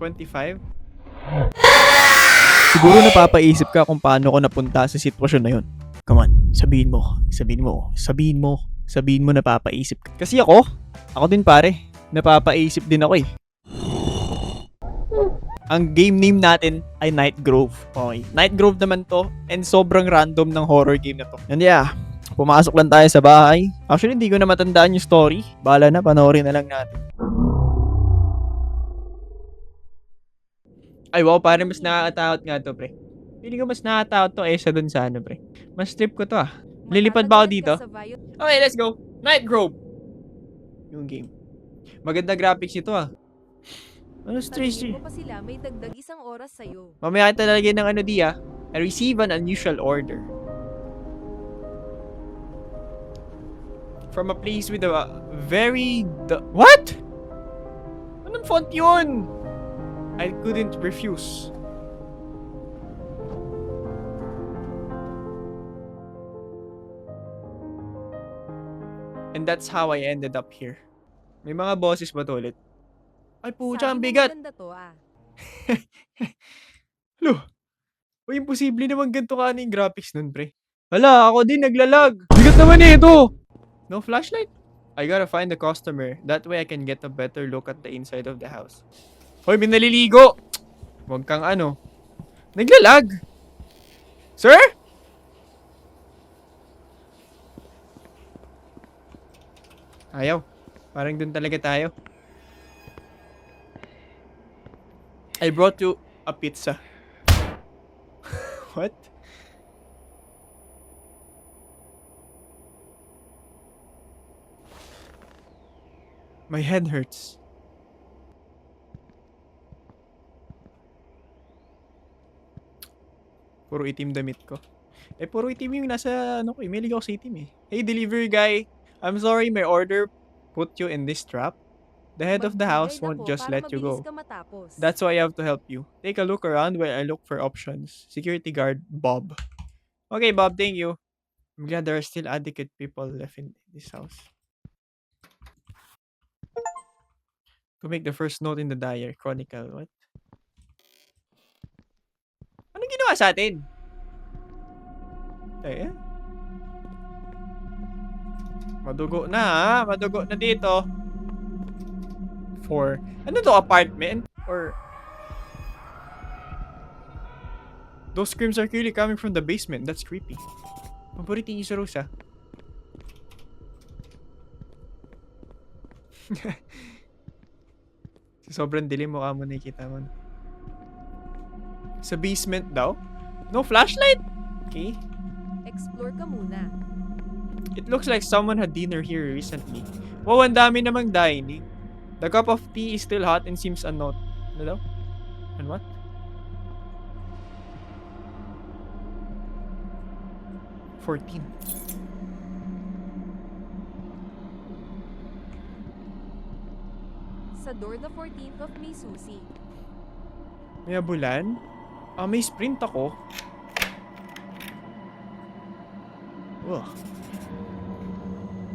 25? Siguro napapaisip ka kung paano ko napunta sa sitwasyon na yun. Come on, sabihin mo napapaisip ka. Kasi ako din pare, napapaisip din ako eh. Ang game name natin ay Night Grove. Okay, Night Grove naman to and sobrang random ng horror game na to. And yeah, pumasok lang tayo sa bahay. Actually, hindi ko na matandaan yung story. Bahala na, panoorin na lang natin. Ay wow, parang mas nakakatakot nga to, pre. Pili ko mas nakakatakot to sa dun sa ano, pre. Mas trip ko to ah. Lilipad ba ako dito? Okay, let's go. Night Grove. Yung game. Maganda graphics ito ah. Ano stress Sabihin mo pa sila may dagdag isang oras sa'yo. Mamaya kita lalagyan ng ano di ah. I receive an unusual order. From a place with a very... What? Anong font yun? I couldn't refuse. And that's how I ended up here. May mga bosses ba to ulit? Ay pucha, ang bigat! Sabi mo maganda to ah. Lo, uy, imposible naman ganito ka yung graphics nun, pre. Hala, ako din naglalag. Bigat naman ito. No flashlight? I gotta find the customer. That way I can get a better look at the inside of the house. Hoy, may naliligo. Huwag kang ano. Naglalag. Sir? Ayaw. Parang dun talaga tayo. I brought you a pizza. What? My head hurts. Puro itim damit ko. Puro itim yung nasa, ano ko, mahilig ako sa itim eh. Hey, delivery guy. I'm sorry, my order put you in this trap. The head of the house won't just let you go. That's why I have to help you. Take a look around while I look for options. Security guard, Bob. Okay, Bob, thank you. I'm glad there are still adequate people left in this house. To make the first note in the diary, chronicle, what? Anong ginawa sa atin? Madugo na ha? Madugo na dito. 4. Ano to? Apartment? Or... Those screams are clearly coming from the basement. That's creepy. Paborito niyo si Rosa. Sobrang dilim mukha mo nakikita mo. Sa basement daw? No flashlight? Okay. Explore ka muna. It looks like someone had dinner here recently. Wow, ang dami namang dining. The cup of tea is still hot and seems unknown. Ano daw? And what? $14. Sa door the 14th of May, Susie. May abulan? May sprint ako. Ugh.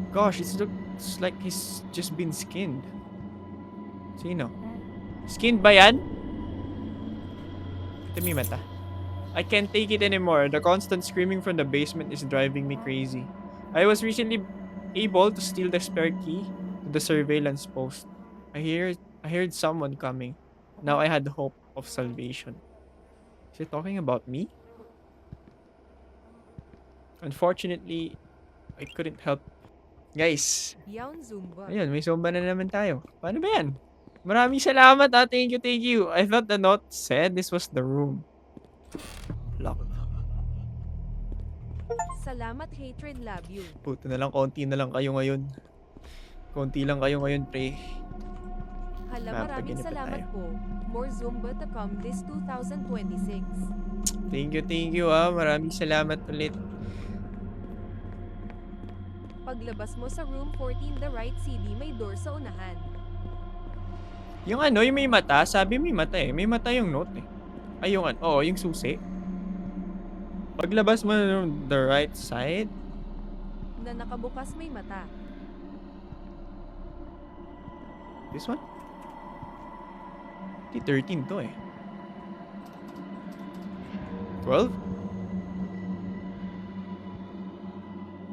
Gosh, it looks like he's just been skinned. Sino? Skinned ba yan? Ito may mata. I can't take it anymore. The constant screaming from the basement is driving me crazy. I was recently able to steal the spare key to the surveillance post. I heard someone coming. Now I had hope of salvation. Is it talking about me? Unfortunately, I couldn't help. Guys, Beyond Zumba. ayun, may Zumba na naman tayo. Paano ba yan? Maraming salamat ah. Thank you. I thought the note said this was the room. Locked. Salamat, hatred, love you. Puto na lang, konti na lang kayo ngayon. Konti lang kayo ngayon, pre. Hala, maraming Napaginipan salamat tayo. po. More Zumba to come this 2026. Thank you ah. Maraming salamat ulit. Paglabas mo sa room 14, the right CD, may door sa unahan. Yung ano, yung may mata, sabi may mata eh. May mata yung note eh. Ay, yung ano, oo, yung susi. Paglabas mo ng the right side, Na nakabukas may mata. this one? Di 13 to eh. 12?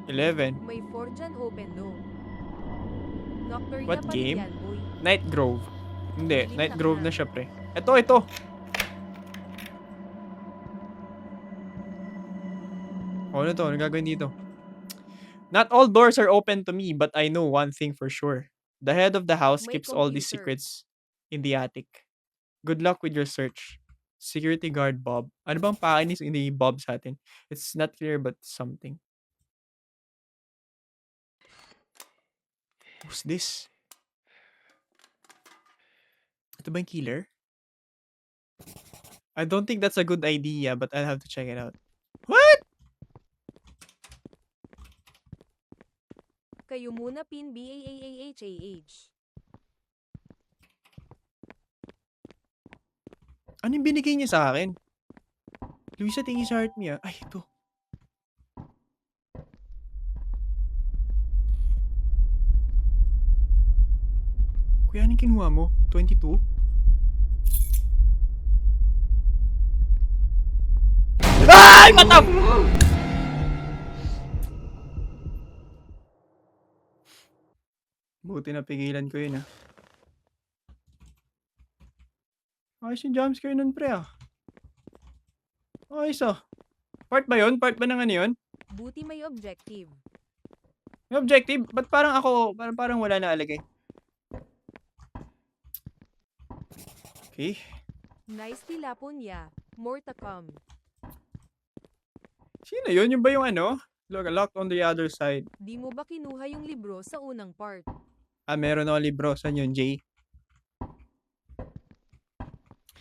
11. May 4 dyan open do. Nocturia What pa rin game? yan, boy. Night Grove. Hindi, Dilim Night na Grove ka. na siya, pre. Ito. Ano to? Ano gagawin dito? Not all doors are open to me, but I know one thing for sure. The head of the house May keeps all these computer. secrets in the attic. Good luck with your search. Security guard Bob. Ano bang pakinis ni Bob sa atin? It's not clear but something. Who's this? Ito ba yung killer? I don't think that's a good idea, but I'll have to check it out. What? Kayo muna pin BAAAHAH. Ano yung binigay niya sa akin? Luisa, tingin sa heart me ah. Ay, ito. Kuya, anong kinuha mo? 22? Ay! Matam! Buti na pigilan ko yun ah. Ayos yung jumpscare nun pre ah. Ayos ah. Part ba yun? Part ba ng ano yun? Buti may objective. May objective? Ba't parang ako, parang wala na alagay? Okay. Nice tilapon ya. More to come. Sino yun? Yung ba yung ano? Locked on the other side. Di mo ba kinuha yung libro sa unang part? Ah, meron ako libro. Saan yun, Jay?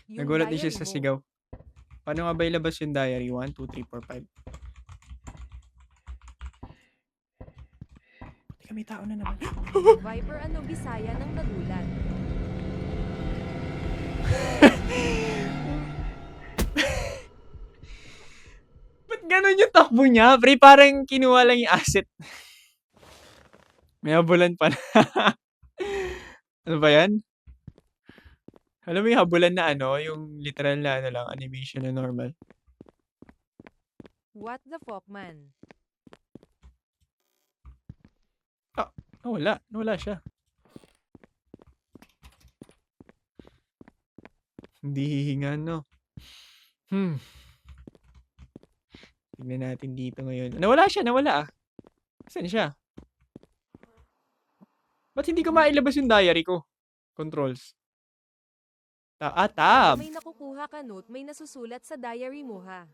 Yung Nagulat din siya diary sa mo. sigaw. Paano nga ba ilabas yung diary? 1, 2, 3, 4, 5. Teka, may tao na naman. Viper ano Bisaya ng nagulat. Ba't ganun yung takbo niya? Pre, parang kinuha lang yung asset. May habulan pa na. Ano ba yan? Alam mo yung habulan na ano? Yung literal na ano lang, animation na normal. What the fuck man? Nawala. Nawala siya. Hindi hihinga, no? Tignan natin dito ngayon. Nawala siya, nawala ah. Saan siya? Ba't hindi ko mailabas yung diary ko? Controls. Tab. Baka may nakukuha ka note may nasusulat sa diary mo ha.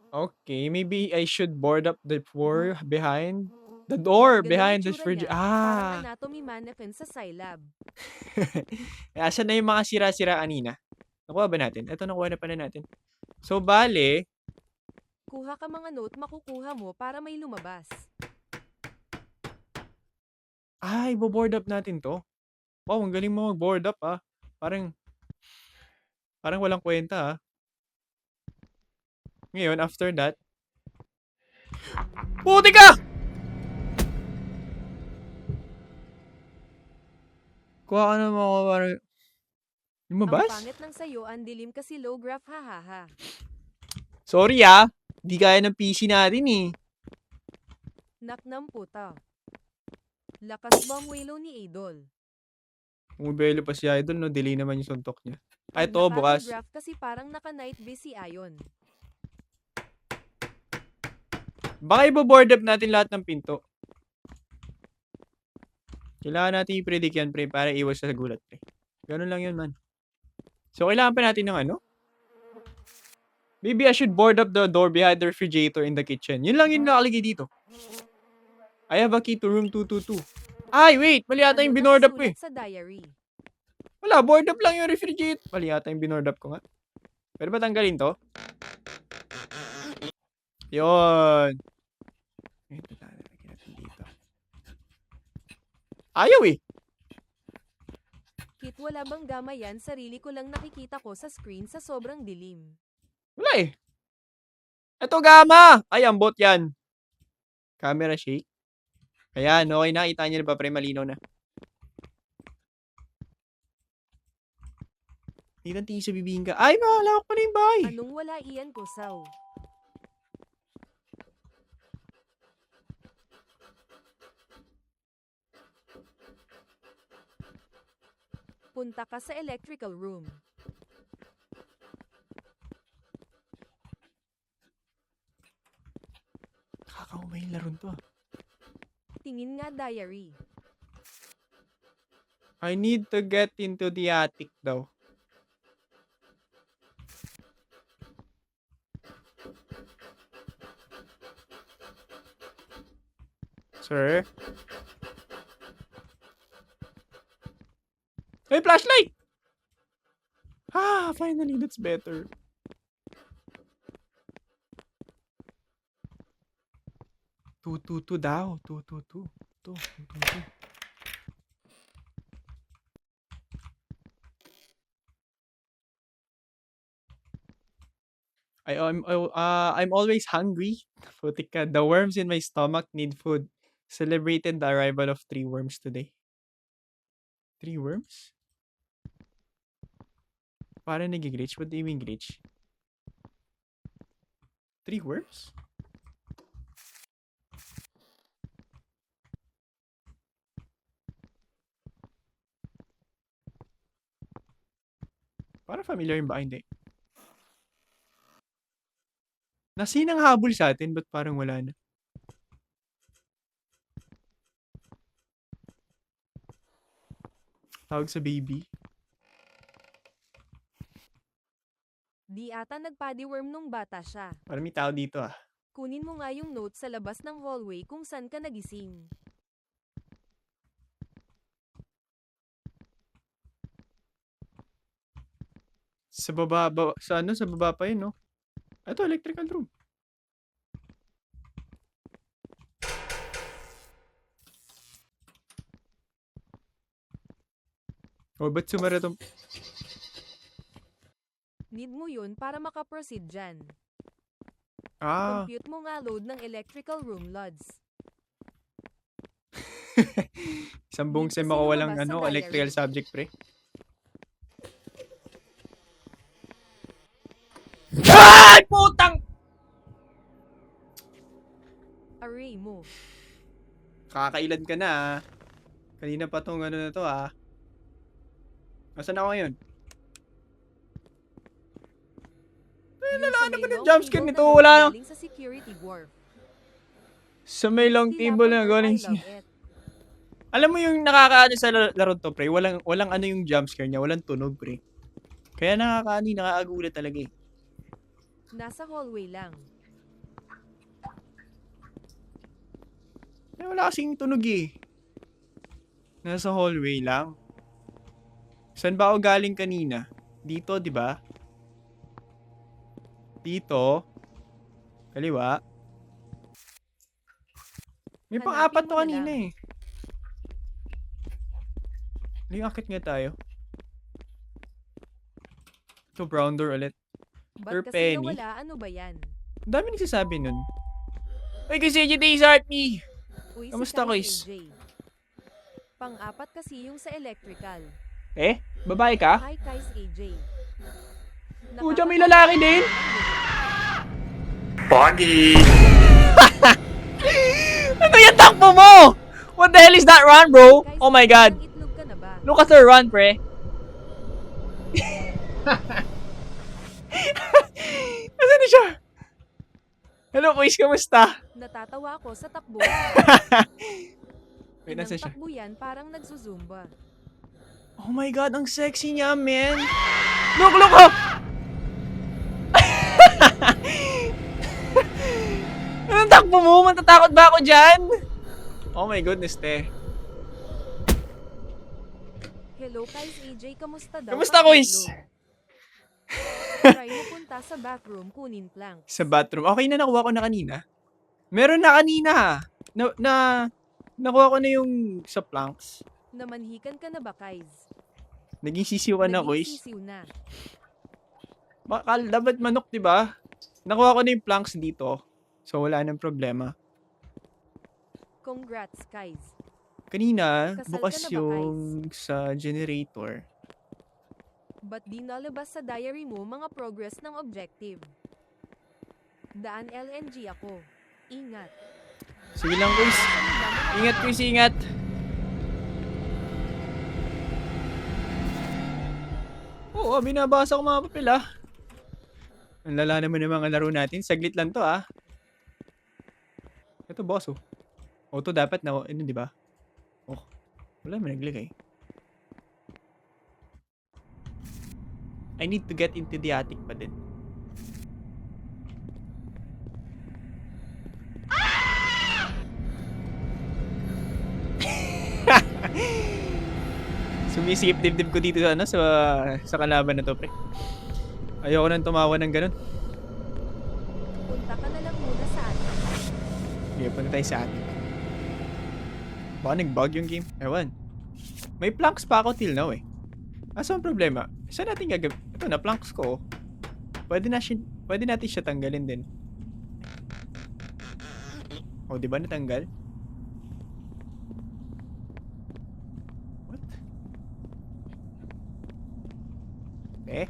Okay, maybe I should board up the door behind. The door Ganun behind the itsura fridge. niya, Parang Ah! anatomy mannequin sa Scilab. Asan na yung mga sira-sira kanina? Nakuha ba natin? Ito, nakuha na pala natin. So, bale, Kuha ka mga note makukuha mo para may lumabas. ay, board up natin to. Wow, ang galing mo mag-board up ah. Parang walang kwenta ah. Ngayon, after that, puti ka! Kuha ka na mga parang... Ang Lumabas? pangit ng sayo ang dilim kasi low graph hahaha. Sorry ah. Di kaya ng PC natin eh. Naknam puta. Lakas bang walo ni Idol. Umibelo pa si Idol, no? Delay naman yung suntok niya. Ay, Pag ito, bukas. nakaka-graph kasi parang naka-night busy ayon. Baka i-board up natin lahat ng pinto. Kailangan natin i-predict yan, pre, para iwas sa gulat, pre. Ganun lang yun, man. So, kailangan pa natin ng ano? Maybe I should board up the door behind the refrigerator in the kitchen. Yun lang yung nakalagay dito. I have a key to room 222. Ay, wait! Mali yata yung binoard up ko eh. Sa diary? Wala, board up lang yung refrigerator. Mali yata yung binoard up ko nga. Pwede ba tanggalin to? Yun. Ito lalagyan natin dito. Ayaw eh. Kit wala bang gama yan? Sarili ko lang nakikita ko sa screen sa sobrang dilim. Wala eh. Ito gama! Ay, ambot yan. Camera shake. Ayan, okay na. Kita niyo na ba, pre? Malinaw na. Kitang tingin sa bibingka. Ay, mahalak pa na yung bahay. Anong wala iyan kusaw? Punta ka sa electrical room. Nakakaumay yung laron to. Tingin nga diary. I need to get into the attic daw. Sir? Hey, flashlight! Ah, finally, that's better. Two daw. Two. I'm always hungry. Putik ka. The worms in my stomach need food. Celebrated the arrival of 3 worms today. 3 worms? Parang nag-glitch. What do you mean glitch? 3 worms? Parang familiar yung ba? Hindi. Nasinang habol sa atin, ba't parang wala na? Tawag sa baby. Di ata nagpadiworm nung bata siya. Parang may tao dito ah. Kunin mo nga yung note sa labas ng hallway kung saan ka nagising. Sa baba, sa ano, sa baba pa yun, no? Ito, electrical room. Oh, ba't sumara tong... Need mo yun para makaproceed dyan. Ah, Compute mo nga load ng electrical room loads. isang buong Need sem kasi ako walang lumabas sa ano, diary. electrical subject, pre. Ay, putang! Array mo. Kakailan ka na ah. Kanina pa tong ano na to ah. Nasaan ako ngayon? Yung sa may naman yung long jumpscare table nito, na wala na. galing sa security wharf. Sa may long table na galing. I love it. Alam mo yung nakakaano sa laro to, pre? Walang ano yung jumpscare niya, walang tunog, pre. Kaya nakakagulat talaga eh. Nasa hallway lang. Eh, wala kasing tunog eh. Nasa hallway lang. Saan ba ako galing kanina? Dito, di ba? Dito. Kaliwa. May Hanapin pang-apat mo to na kanina lang. eh. Akit nga tayo. Ito, brown door ulit. Sir Ba't kasi Penny? nawala? Ano ba yan? Ang dami nagsasabi nun. Uy, kasi JJ Art me! Uy, Kamusta, si Kuis? AJ. Pang-apat kasi yung sa electrical. Eh? Babae ka? Hi, Kais AJ. Pucha, may lalaki din? Pogi! Ano yung takbo mo? What the hell is that run, bro? Kais, Oh my god. ilang itlog ka na ba? Look at her run, pre. Nasaan na siya? Hello, Kuis, kamusta? Natatawa ako sa takbo. Wait, nasaan siya? Takbo yan, parang nagsusumba. Oh my god, ang sexy niya, man. Look, oh! Anong takbo mo? Matatakot ba ako dyan? Oh my goodness, te. Hello, Kais AJ. Kamusta daw? Kamusta, Kuis? Try mo punta sa bathroom, kunin plank. Sa bathroom. Okay na, nakuha ko na kanina. Meron na kanina. Nakuha ko na yung sa planks. Namanhikan ka na ba, Kais? Naging sisiw ka na, Naging Kuis. sisiw na. Bakal, dapat manok, di ba? Nakuha ko na yung planks dito. So, wala nang problema. Congrats, Kais. Kanina, Kasal bukas ka na ba, yung sa generator. Ba't di nalabas sa diary mo mga progress ng objective? Daan LNG ako. Ingat. Sige lang, Chris. Ingat, Chris, ingat. Oo, binabasa ko mga papel ah. Ang lala naman ng mga laro natin. Saglit lang to ah. Ito boss oh. Auto dapat na, ano di ba? Oh, wala man naglagay. I need to get into the attic pa din. Sumisikip dibdib ko dito ano, sa kalaban na to, pre. Ayoko nang tumawa ng ganun. Punta ka na lang muna sa atin. Okay, punta tayo sa attic. Baka nag-bug yung game. Ewan. May planks pa ako till now eh. Asa ang problema? Saan natin gagawin? Ito na, planks ko. Pwede natin siya tanggalin din. O, di ba natanggal? What? Eh?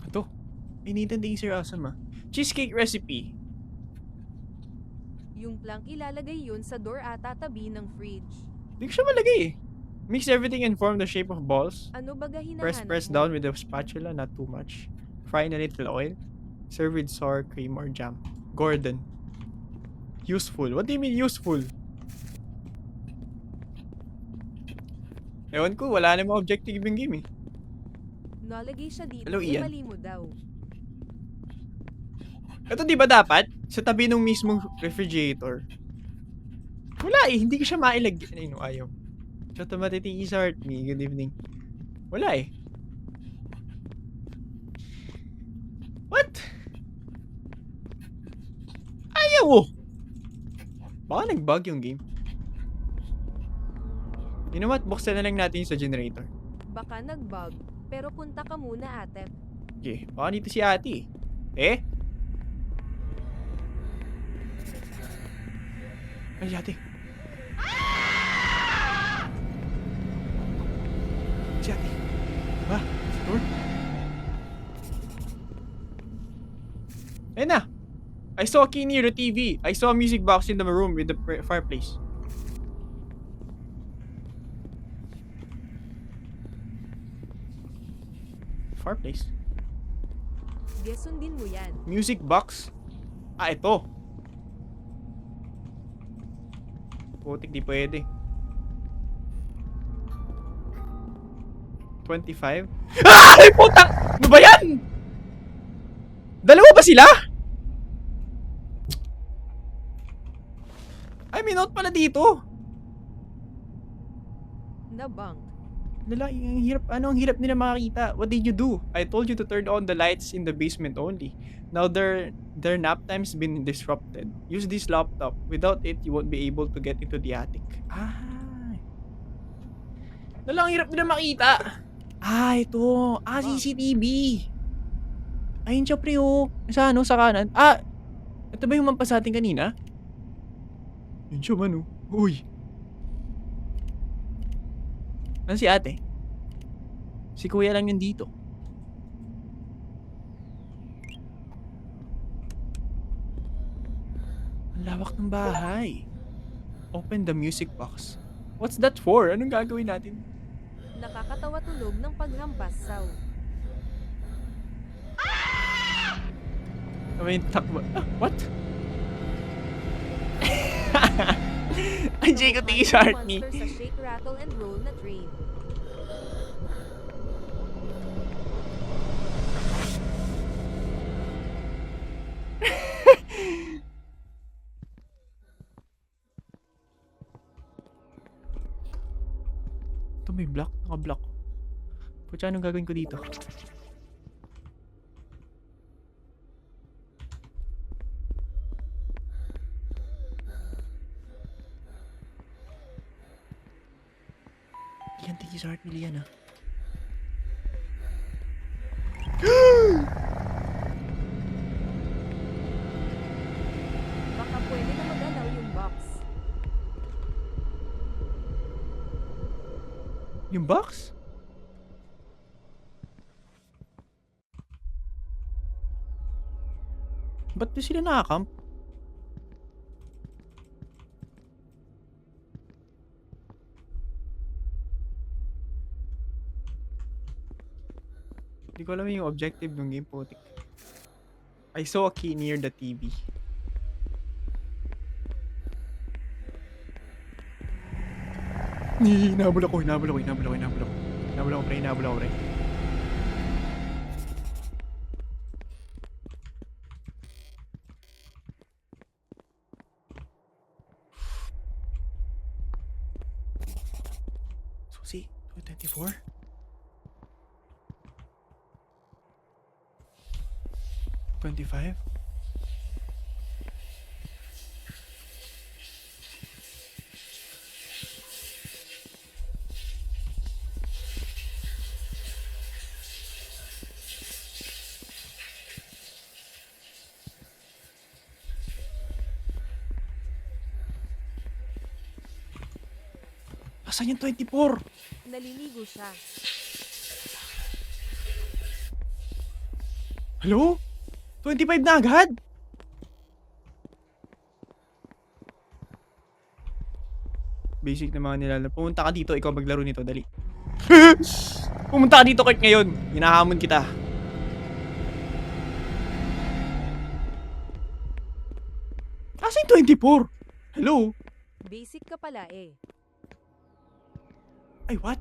Ito. Initan din Sir Awesome ah. Cheesecake recipe. Yung plank ilalagay yun sa door at tatabi ng fridge. Hindi ko siya malagay eh. Mix everything and form the shape of balls. Ano baga hinahanap Press mo? down with a spatula, not too much. Fry in a little oil. Serve with sour cream or jam. Gordon. Useful. What do you mean useful? Ewan ko, wala namang objective yung game eh. Nalagay siya dito. Hello, Ian. Mali mo daw. Ito di ba dapat? Sa tabi ng mismong refrigerator. Wala eh, hindi ko siya mailagay. Ay, no, ayaw. Shut up, matitiis heart me. Good evening. Wala eh. What? Ayaw oh! Baka nag-bug yung game. You know what? Buksan na lang natin yung sa generator. Baka nag-bug. Pero punta ka muna ate. Okay, baka dito si ate eh. Ay, ate. Si ate. Ba? Door? Ayun na. I saw a key near the TV. I saw a music box in the room with the fireplace. Fireplace? Guess sundin mo yan. Music box? Ah, ito. Putik, di pwede. 25? Ay, putang! Ano ba yan? Dalawa ba sila? Ay, may note pala dito. Nabang. Lalaki, ang hirap. Ano ang hirap nila makakita? What did you do? I told you to turn on the lights in the basement only. Now their nap time's been disrupted. Use this laptop. Without it, you won't be able to get into the attic. Ah. Ang hirap nila makita. Ah, ito. Ah, CCTV. Ayun siya, pre, oh. Sa ano, sa kanan. Ah, ito ba yung mampas atin kanina? Yun siya man, oh. Uy. Ano si ate? Si kuya lang yun dito. Ang lawak ng bahay. Open the music box. What's that for? Anong gagawin natin? Nakakatawa tunog ng paghampas saw. May takbo. Ah, what? Ang Jay ko tingin sa heart ni. Monster sa shake, rattle, and roll na train. Ito may block. Naka-block. Pucha, anong gagawin ko dito? Yan, tingin sa heart ni Lian, ah. Yung box? Ba't di sila nakakamp? Hindi ko alam yung objective ng game, putik. I saw a key near the TV. Hinabol ako, hinabol ako, hinabol ako, hinabol ako. Hinabol ako, pre, hinabol ako, pre. Susi, 224? $25? Asan yung 24? Naliligo siya. Hello? 25 na agad? Basic na mga nilalaro. Pumunta ka dito, ikaw maglaro nito, dali. Pumunta ka dito, Kurt, ngayon. Hinahamon kita. Asan yung 24? Hello? Basic ka pala eh. Ay, what?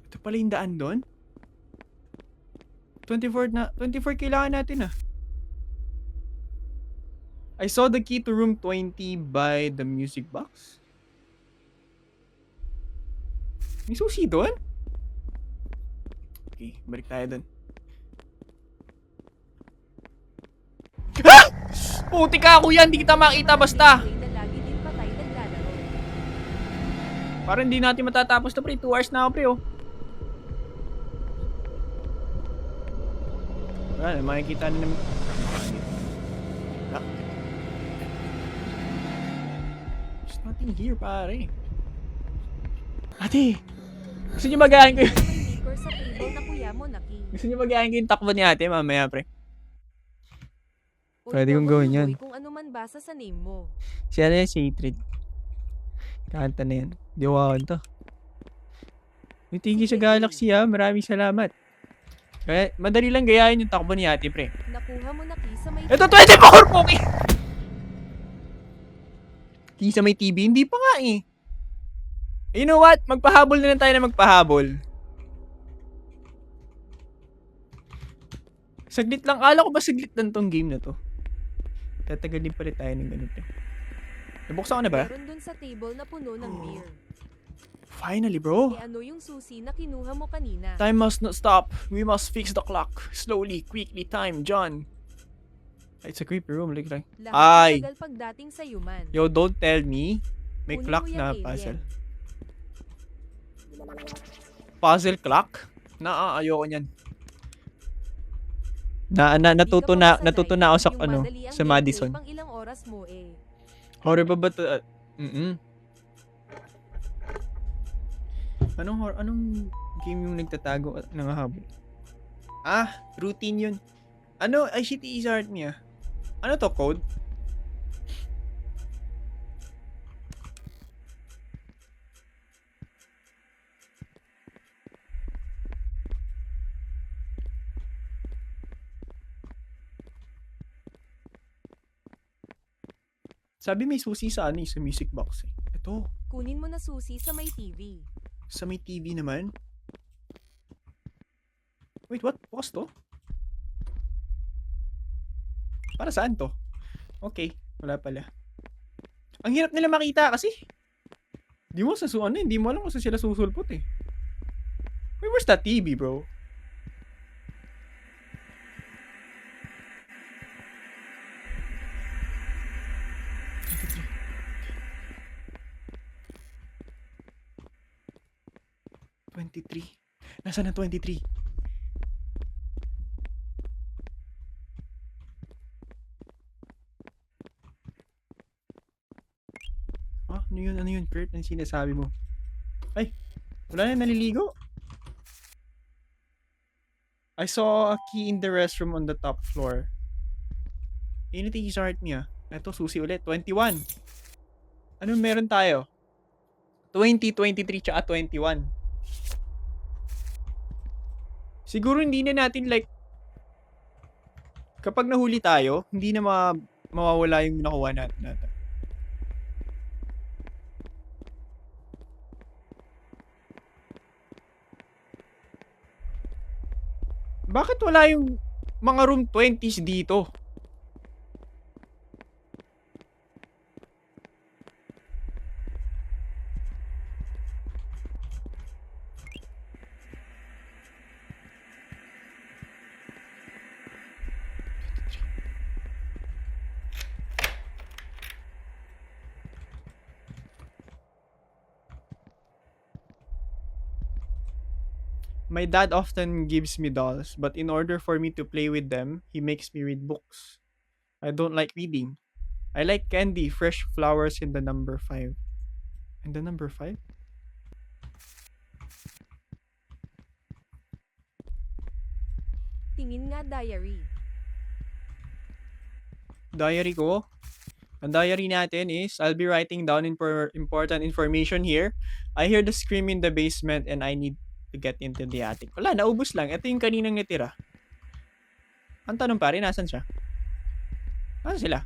Ito pala yung daan doon? 24 na. 24 kailangan natin ah. I saw the key to room 20 by the music box. May susi doon? Okay, balik tayo doon. Ah! Puti ka, kuya, hindi kita makita basta. Na lagi din patay naglalaro. Parang hindi natin matatapos na, pre. 2 hours na ako, pre, oh. Wala, makikita na naman. Ah. There's nothing here, pare. Ate, gusto niyo magahin ko yung... May liquor sa table na kuya mo, Naki. Gusto niyo magahin ko yung takbo ni ate mamaya, pre. O Pwede ikaw kong gawin magluboy yan. Kung ano man basa sa name mo. Si ano yan, si Hatred. Kanta na yan. Di ko kakanta. Thank you sa Galaxy, ha. Maraming salamat. Kaya, madali lang gayahin yung takbo ni ate, pre. Nakuha mo, Naki, sa may... Ito, 24! Poki! Key sa may TV? Hindi pa nga eh. You know what? Magpahabol na lang tayo na magpahabol. Saglit lang. Akala ko ba saglit lang tong game na to? Tatagalin pala tayo ng ganito. Nabuksan ko na ba? Meron dun sa table na puno ng beer. Finally, bro. E ano yung susi na kinuha mo kanina? Time must not stop. We must fix the clock. Slowly, quickly, time, John. It's a creepy room. Like, Lahat ay! matagal pagdating sa human. Yo, don't tell me. May Kunin clock mo yung na alien. puzzle. Puzzle clock? Ayoko niyan. Natuto na ako sa Yung ano, madali ang sa gameplay, Madison. Pang ilang oras mo eh. Horror ba ba to? Anong game yung nagtatago at nangahabol? Ah, routine yun. Ano, ICT is art niya. Ano to, code? Sabi may susi sa ano, sa music box eh. Ito, Kunin mo na susi sa may TV. sa may TV naman. Wait, what? Bukas to? Para saan to? Okay, wala pala. Ang hirap nila makita kasi. Di mo hindi mo alam kung saan sila susulpot eh. Wait, where's that TV, bro? $23. Nasaan ang 23? Ano yun? Ano yun, Kurt? Ano sinasabi mo? Ay, wala na, naliligo. I saw a key in the restroom on the top floor. Anything is hurt me ah. Eto, susi ulit. 21. Ano meron tayo? 20, 23, tsaka 21. Siguro hindi na natin like, kapag nahuli tayo, hindi na mawawala yung nakuha natin. Bakit wala yung mga room 20s dito? My dad often gives me dolls, but in order for me to play with them, he makes me read books. I don't like reading. I like candy, fresh flowers in the number 5. In the number 5? Tingin nga diary. Diary ko? Ang diary natin is, I'll be writing down important information here. I hear the scream in the basement and I need to get into the attic. Wala, naubos lang. Ito yung kaninang natira. Ang tanong pare, nasan siya? Nasaan sila?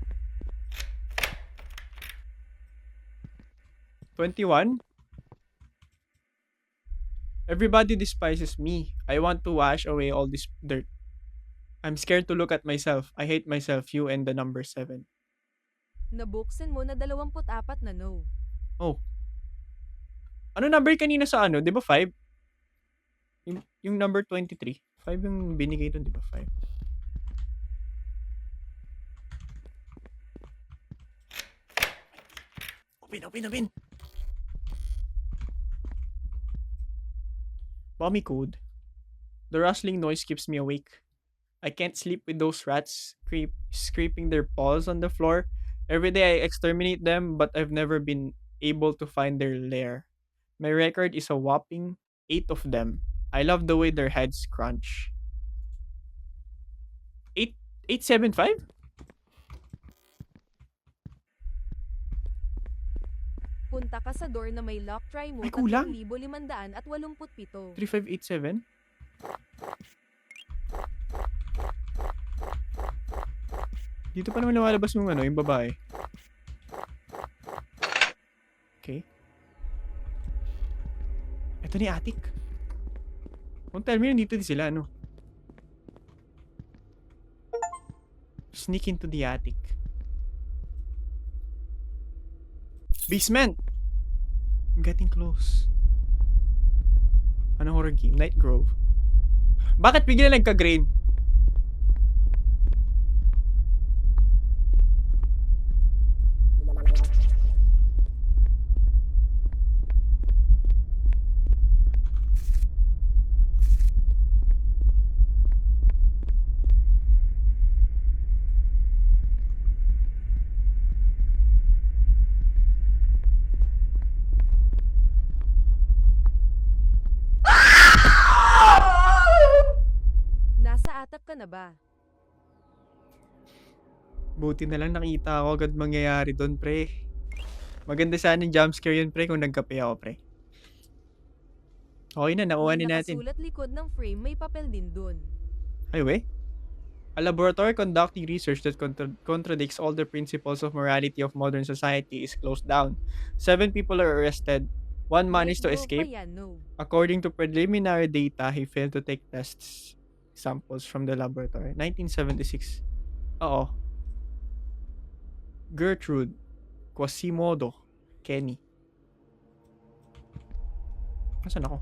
21? Everybody despises me. I want to wash away all this dirt. I'm scared to look at myself. I hate myself, you and the number 7. Nabuksan mo na 24 na no. Oh. Ano number kanina sa ano? Di ba 5? Yung number 23. 5 yung binigay doon, di ba? 5. Open. Mommy code. The rustling noise keeps me awake. I can't sleep with those rats scraping their paws on the floor. Every day I exterminate them, but I've never been able to find their lair. My record is a whopping 8 of them. I love the way their heads crunch. 875? Punta ka sa door na may lock, try mo Ay, kulang. 3,587. 3587? Dito pa naman lumalabas yung ano, yung babae. Okay. Ito ni attic. Don't tell me nandito din sila, ano? Sneak into the attic. Basement! I'm getting close. Anong horror game? Night Grove. Bakit bigla nagka-green? Nasa atap ka na ba? Buti na lang nakita ako agad mangyayari doon, pre. Maganda sana yung jumpscare yun, pre, kung nagkape ako, pre. Okay na, nakuha May ni natin. nakasulat likod ng frame, may papel din dun. Ay, we? A laboratory conducting research that contradicts all the principles of morality of modern society is closed down. 7 people are arrested. 1 managed to Night Grove escape. pa yan, no. According to preliminary data, he failed to take tests samples from the laboratory. 1976. Oo. Gertrude Quasimodo Kenny. Nasaan ako?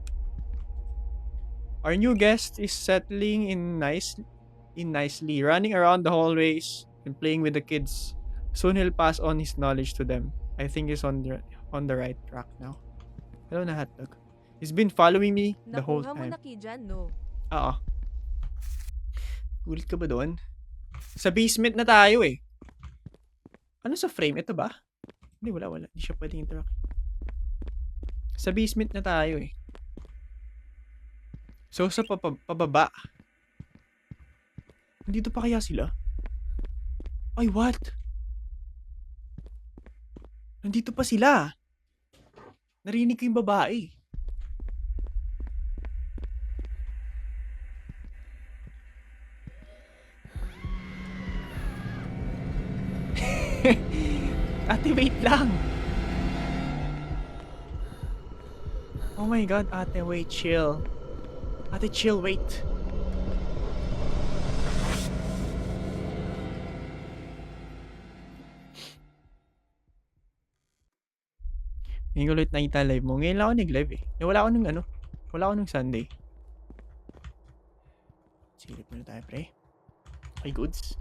Our new guest is settling in nicely, running around the hallways and playing with the kids. Soon he'll pass on his knowledge to them. I think he's on the right track now. Hello na hotdog. He's been following me the whole Nakuha mo time. na key dyan, no. Oo. Gulit ka ba doon? Sa basement na tayo eh. Ano sa frame? Ito ba? Hindi, wala. Hindi siya pwedeng interact. Sa basement na tayo eh. So, sa pababa. Nandito pa kaya sila? Ay, what? Nandito pa sila. Narinig ko yung babae. Ate, wait lang. Oh my god, ate, wait, chill. Ate, chill, wait. Ngayon ko ulit nakita live mo. Ngayon lang ako nag-live eh. Wala ako nung ano. Wala ako nung Sunday. Silip muna tayo, pre. Okay, goods.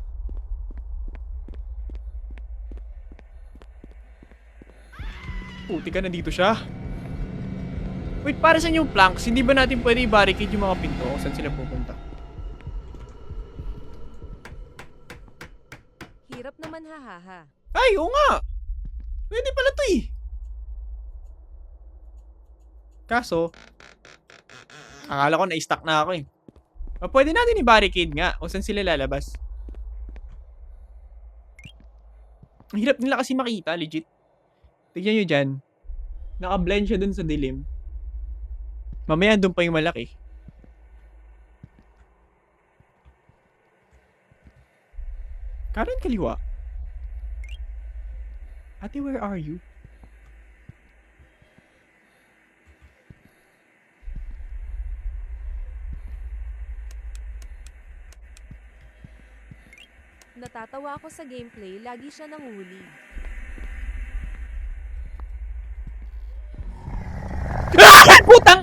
Puti ka, nandito siya. Wait, para saan yung planks? Hindi ba natin pwede i-barricade yung mga pinto kung saan sila pupunta? Hirap naman hahaha. Ay, oo nga! Pwede pala to eh. Kaso, akala ko na-stuck na ako eh. O, pwede natin i-barricade nga kung saan sila lalabas. Ang hirap nila kasi makita, legit. Tignan nyo dyan. Naka-blend siya dun sa dilim. Mamaya dun pa yung malaki. Kanan kaliwa. Ate, where are you? Natatawa ako sa gameplay, lagi siya nanghuli. Ah! Putang!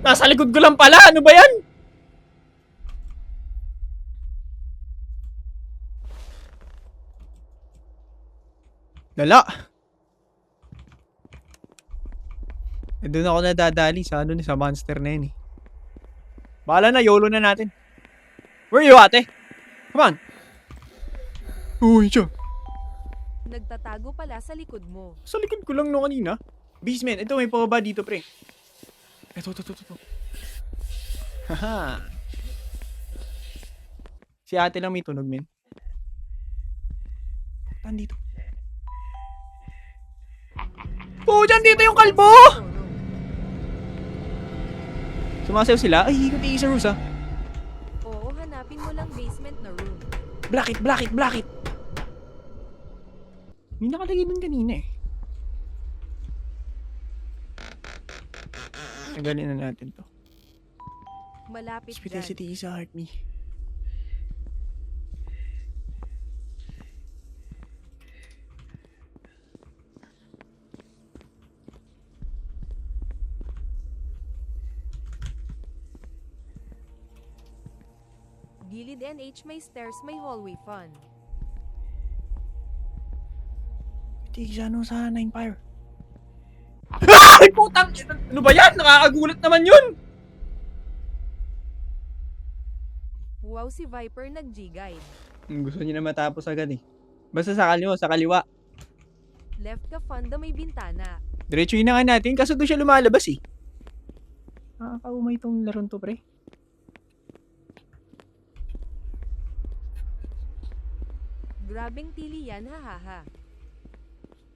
Nasa likod ko lang pala. Ano ba yan? Lala. Eh, doon ako nadadali sa ano sa monster na yun eh. Bahala na, YOLO na natin. Where are you, ate? Come on. Uy, siya. Nagtatago pala sa likod mo. Sa likod ko lang no kanina. Basement. Ito, may pababa dito, pre. Ito. Haha. Si ate lang may tunog, men. Nandito. Oh, dyan dito yung kalbo! Sumasayaw sila. Ay, ikot sa Rusa. Oo, hanapin mo lang basement na room. Black it. May nakalagay dun kanina eh. Nagalin na natin to. Malapit Hospital dyan. City sa heart me. Gilid NH, may stairs, may hallway fun. Tigisa no sa Empire. Ay, putang! Ano ba yan? Nakakagulat naman yun! Wow, si Viper nag-G-guide. Gusto niya na matapos agad eh. Basta sa kaliwa. Left ka funda may bintana. Diretsuin na nga natin, kaso doon siya lumalabas eh. Nakakaumay itong laron to, pre. Grabing tili yan, hahaha.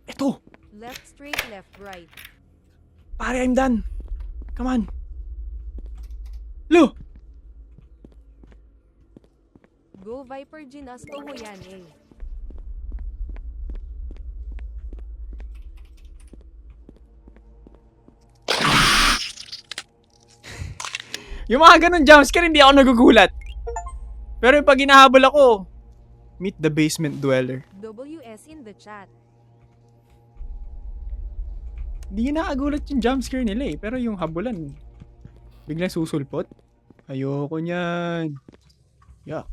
Eto! Left straight, left right. Pare, I'm done. Come on. Lo! Go Viper Ginasto mo yan eh. Yung mga ganun jumpscare, hindi ako nagugulat. Pero yung pag hinahabol ako, meet the basement dweller. WS in the chat. Hindi nakagulat yung jumpscare nila eh. Pero yung habulan, biglang susulpot. Ayoko niyan. Yuck.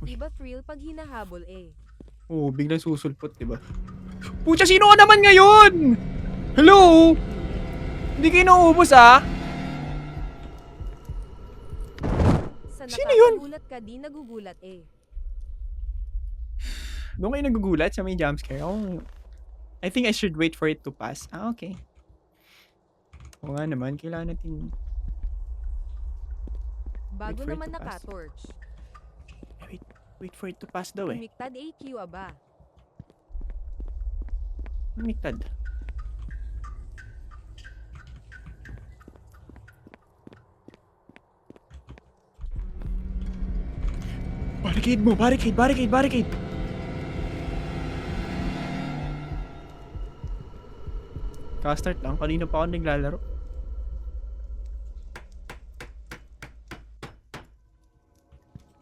Iba thrill pag hinahabol eh. Oo, biglang susulpot, diba? Pucha, sino ka naman ngayon? Hello? Hindi kayo nauubos ah? Sa Sino yun? nakakagulat ka, di nagugulat eh. Doon kayo nagugulat sa may jumpscare. Ako, I think I should wait for it to pass. Ah, okay. Oo nga naman, kailangan natin Bago for it naman to pass. naka-torch. Wait for it to pass daw eh. Umiktad AQ aba. Umiktad. Barricade mo! Barricade! Barricade! Barricade! Ka-start lang. Kanina pa ako naglalaro.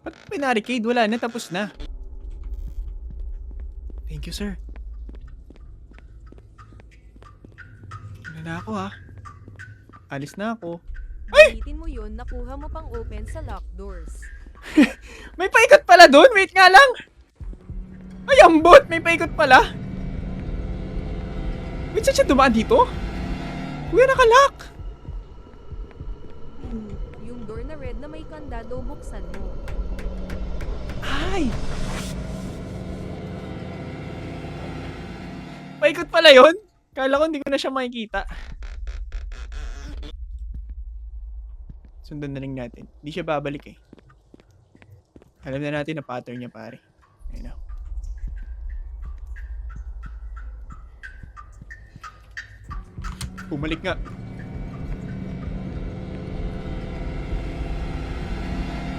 Ba't pinaricade? Wala na. Tapos na. Thank you, sir. Ano na ako, ha? Alis na ako. Gamitin mo yun, nakuha mo pang open sa locked doors. May paikot pala doon. Wait nga lang. Ay, ambot. May paikot pala. Wait, saan siya dumaan dito? Kuya, nakalock. Yung door na red na may kandado, buksan mo. Ay! Paikot pala yun? Kala ko hindi ko na siya makikita. Sundan na lang natin. Hindi siya babalik eh. Alam na natin na pattern niya, pare. Ayun na. Bumalik nga.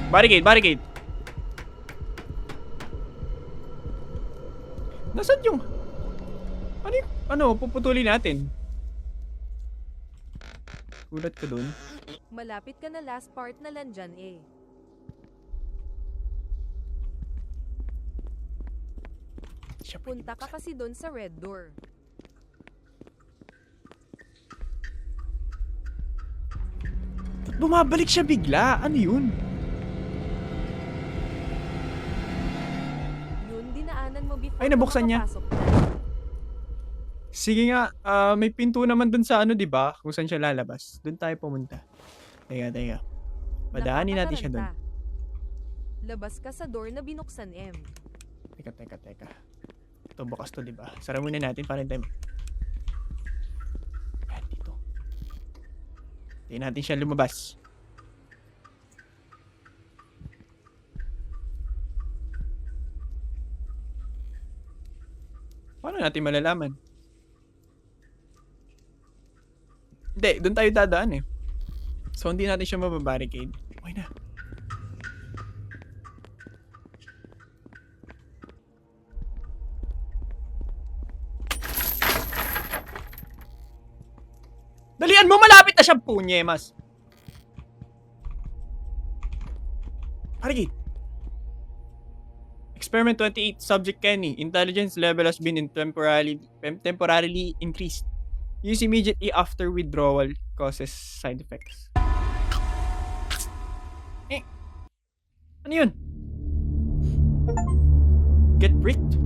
Barricade! Barricade! Nasaan yung... Ano, puputulin natin. Gulat ka dun. Malapit ka na last part na lang dyan eh. Siya pwede Punta ka buksan. kasi doon sa red door. Ba't bumabalik siya bigla? Ano yun? Yun, dinaanan mo before Ay, nabuksan niya. makapasok na. Sige nga, may pinto naman dun sa ano, 'di ba? Kung saan siya lalabas. Doon tayo pumunta. Teka. Padaanin natin siya doon. Nakakataranta. Labas ka sa door na binuksan, M. Teka. Ito bukas to, 'di ba? Sara muna natin para hindi tayo. Ayan, dito. Tingnan natin siya lumabas. Paano natin malalaman? Hindi, doon tayo dadaan eh. So, hindi natin siya mababarricade. Okay na. Dalian mo! Malapit na siyang punyemas! Barricade! Experiment 28, Subject Kenny. Intelligence level has been temporarily increased. Use immediately after withdrawal causes side effects. Ano yun? Get bricked?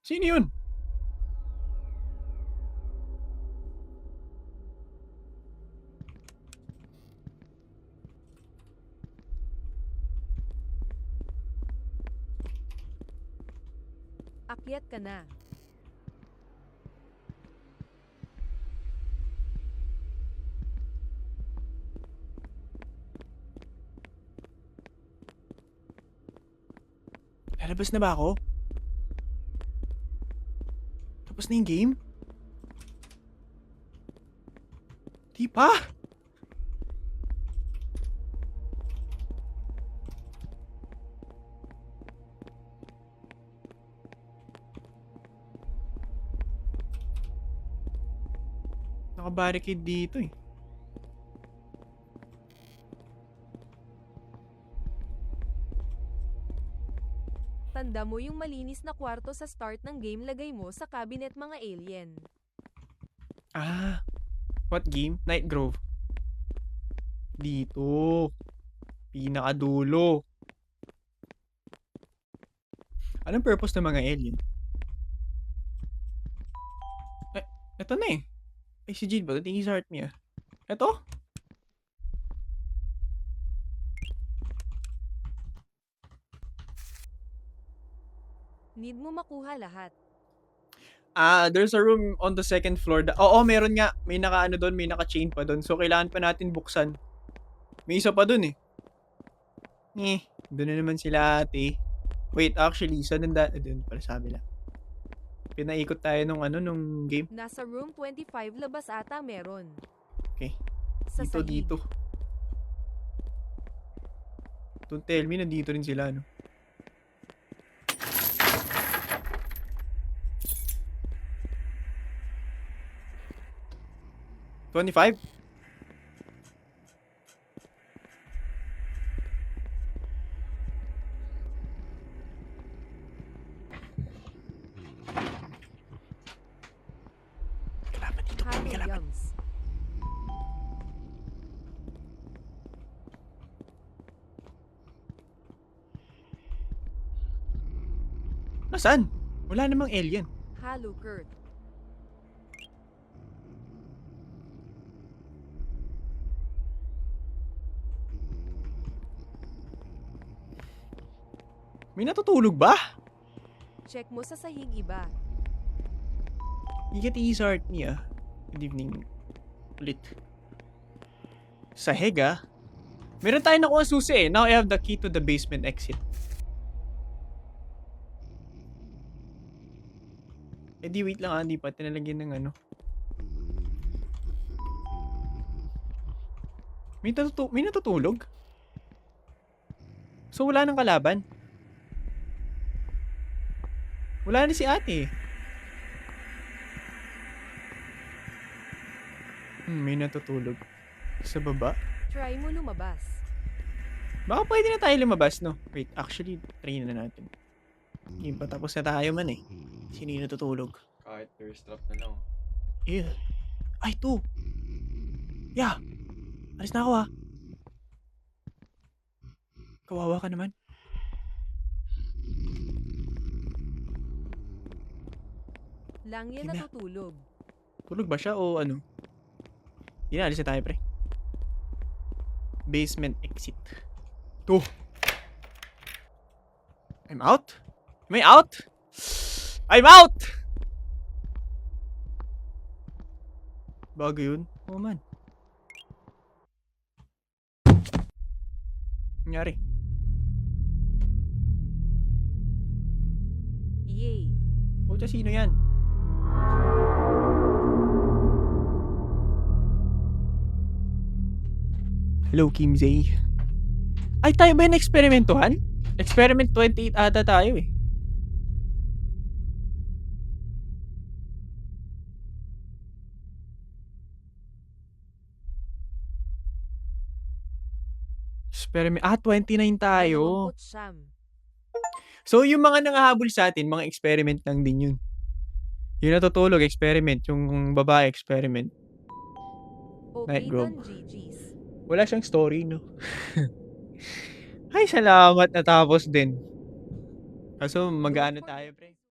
Sino yun? Akyat ka na. Lalabas na ba ako? Tapos na yung game? Di pa? Naka-barricade dito eh. Tanda mo yung malinis na kwarto sa start ng game, lagay mo sa cabinet, mga alien. Ah, what game? Night Grove. Dito. Pinakadulo. Anong purpose ng mga alien? Eh, eto na eh. Ay, si Jade ba? I think he's hurt me ah. Eto? Need mo makuha lahat. There's a room on the second floor. Oo, meron nga. May naka-ano doon, may naka-chain pa doon. So, kailangan pa natin buksan. May isa pa doon eh. Doon na naman sila ate. Wait, actually, saan doon pala sabi lang. Pinaikot tayo nung game. Nasa room 25 labas ata meron. Okay. Sa sahig. Dito. Don't tell me, nandito rin sila, no? $25? Kalaban dito, may kalaban. Yums. Nasaan? Wala namang alien. Halo Kurt. May natutulog ba? Check mo sa sahig iba. You get easy art niya. Good evening. Ulit. Sahig ah. Meron tayo nakuha susi eh. Now I have the key to the basement exit. Eh di wait lang hindi pa tinalagyan ng ano. May natutulog? So wala nang kalaban? Wala na si ate. May natutulog. Sa baba? Try mo lumabas. Baka pwede na tayo lumabas, no? Wait, actually, try na natin. Hindi pa tapos na tayo man eh. Sino yung natutulog? Kahit thirst trap na lang. Yeah. Ay, to. Yeah. Alis na ako ah. Kawawa ka naman. Lang yan Yun na. natutulog. Tulog ba siya o ano? Hindi na, alis na tayo pre. Basement exit. To. I'm out? Am I out? I'm out! Bago yun? Oo man. Nangyari? Yay. O, sino yan? Hello, Kim Zay. Ay, tayo ba yung eksperimentuhan? Experiment 28 ata tayo eh. Experiment. 29 tayo. 29. So, yung mga nangahabol sa atin, mga experiment lang din yun. Yung natutulog, experiment. Yung babae, experiment. Night Grove. GG's. Wala siyang story, no? Ay, salamat natapos din. Kaso, mag-ano tayo, pre?